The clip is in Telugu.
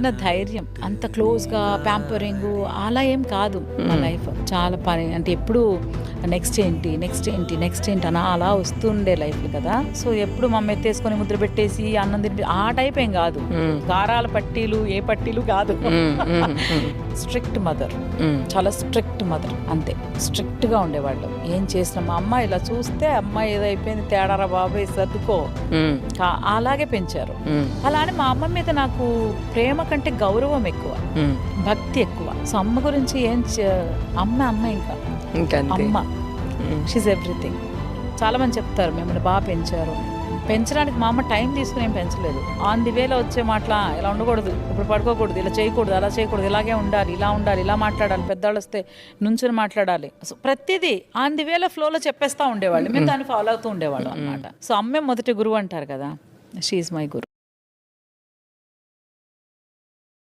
చిన్న ధైర్యం, అంత క్లోజ్గా ప్యాంపరింగ్ అలా ఏం కాదు మా లైఫ్. చాలా పని అంటే ఎప్పుడు నెక్స్ట్ ఏంటి నెక్స్ట్ ఏంటి నెక్స్ట్ ఏంటి అని అలా వస్తుండే లైఫ్ కదా. సో ఎప్పుడు మమ్మీ ఎత్తేసుకొని ముద్ర పెట్టేసి అన్నం తిని ఆ టైప్ ఏం కాదు. గారాల పట్టీలు ఏ పట్టీలు కాదు. స్ట్రిక్ట్ మదర్, చాలా స్ట్రిక్ట్ మదర్, అంతే స్ట్రిక్ట్గా ఉండేవాళ్ళు. ఏం చేసిన మా అమ్మ ఇలా చూస్తే అమ్మాయి ఏదో అయిపోయింది తేడారా బాబాయ్ సర్దుకో, అలాగే పెంచారు. అలానే మా అమ్మ మీద నాకు ప్రేమ కంటే గౌరవం ఎక్కువ, భక్తి ఎక్కువ. సో అమ్మ గురించి అమ్మ ఇంకా అమ్మ షీజ్ ఎవ్రీథింగ్. చాలా మంది చెప్తారు మిమ్మల్ని బాగా పెంచారు. పెంచడానికి మా అమ్మ టైం తీసుకుని ఏం పెంచలేదు. ఆన్ ది వేలో వచ్చే మాటలా ఇలా ఉండకూడదు, ఇప్పుడు పడుకోకూడదు, ఇలా చేయకూడదు, అలా చేయకూడదు, ఇలాగే ఉండాలి, ఇలా మాట్లాడాలి, పెద్దవాళ్ళు వస్తే నుంచుని మాట్లాడాలి. సో ప్రతిదీ ఆన్ ది వేలో ఫ్లోలో చెప్పేస్తూ ఉండేవాళ్ళు. మేము దాన్ని ఫాలో అవుతూ ఉండేవాళ్ళం అనమాట. సో అమ్మే మొదటి గురువు అంటారు కదా, షీ ఈజ్ మై గురు.